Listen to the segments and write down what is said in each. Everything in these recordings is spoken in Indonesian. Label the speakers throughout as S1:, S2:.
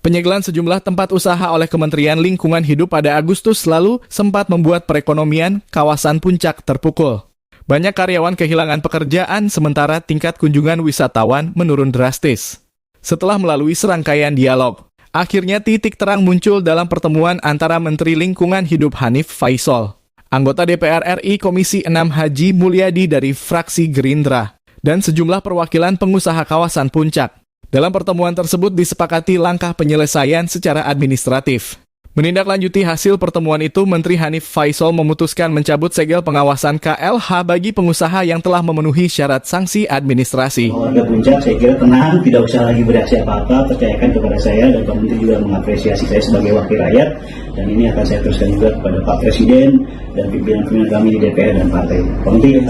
S1: Penyegelan sejumlah tempat usaha oleh Kementerian Lingkungan Hidup pada Agustus lalu sempat membuat perekonomian kawasan Puncak terpukul. Banyak karyawan kehilangan pekerjaan sementara tingkat kunjungan wisatawan menurun drastis. Setelah melalui serangkaian dialog, akhirnya titik terang muncul dalam pertemuan antara Menteri Lingkungan Hidup Hanif Faisal, anggota DPR RI Komisi 6 Haji Mulyadi dari fraksi Gerindra, dan sejumlah perwakilan pengusaha kawasan Puncak. Dalam pertemuan tersebut disepakati langkah penyelesaian secara administratif. Menindaklanjuti hasil pertemuan itu, Menteri Hanif Faisal memutuskan mencabut segel pengawasan KLH bagi pengusaha yang telah memenuhi syarat sanksi administrasi.
S2: Warga Puncak saya kira tenang, tidak usah lagi bereaksi apa-apa, percayakan kepada saya dan Pak Menteri juga mengapresiasi saya sebagai wakil rakyat, dan ini akan saya teruskan juga kepada Pak Presiden dan pimpinan-pimpinan kami di DPR dan partai. Pak Menteri,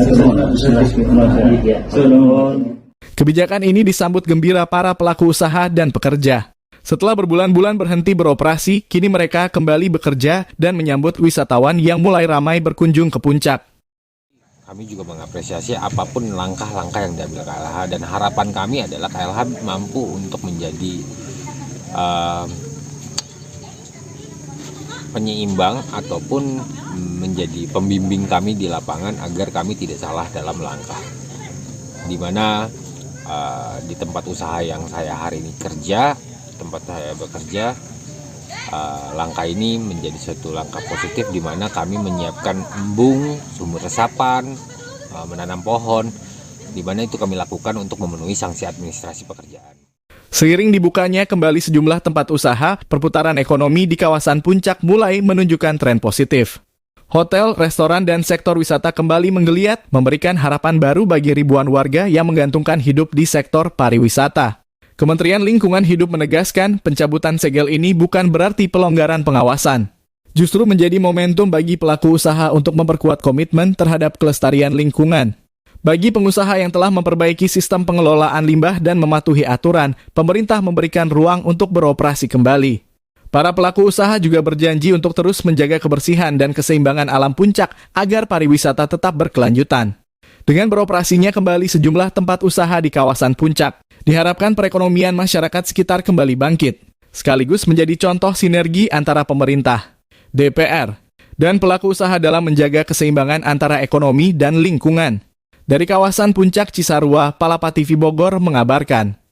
S1: Kebijakan ini disambut gembira para pelaku usaha dan pekerja. Setelah berbulan-bulan berhenti beroperasi, kini mereka kembali bekerja dan menyambut wisatawan yang mulai ramai berkunjung ke Puncak.
S3: Kami juga mengapresiasi apapun langkah-langkah yang diambil KLH, dan harapan kami adalah KLH mampu untuk menjadi penyeimbang ataupun menjadi pembimbing kami di lapangan agar kami tidak salah dalam langkah. Di mana di tempat usaha yang saya hari ini tempat saya bekerja, langkah ini menjadi suatu langkah positif di mana kami menyiapkan embung, sumur resapan, menanam pohon, di mana itu kami lakukan untuk memenuhi sanksi administrasi pekerjaan.
S1: Seiring dibukanya kembali sejumlah tempat usaha, perputaran ekonomi di kawasan Puncak mulai menunjukkan tren positif. Hotel, restoran, dan sektor wisata kembali menggeliat, memberikan harapan baru bagi ribuan warga yang menggantungkan hidup di sektor pariwisata. Kementerian Lingkungan Hidup menegaskan pencabutan segel ini bukan berarti pelonggaran pengawasan. Justru menjadi momentum bagi pelaku usaha untuk memperkuat komitmen terhadap kelestarian lingkungan. Bagi pengusaha yang telah memperbaiki sistem pengelolaan limbah dan mematuhi aturan, pemerintah memberikan ruang untuk beroperasi kembali. Para pelaku usaha juga berjanji untuk terus menjaga kebersihan dan keseimbangan alam Puncak agar pariwisata tetap berkelanjutan. Dengan beroperasinya kembali sejumlah tempat usaha di kawasan Puncak, diharapkan perekonomian masyarakat sekitar kembali bangkit, sekaligus menjadi contoh sinergi antara pemerintah, DPR, dan pelaku usaha dalam menjaga keseimbangan antara ekonomi dan lingkungan. Dari kawasan Puncak Cisarua, Palapa TV Bogor mengabarkan.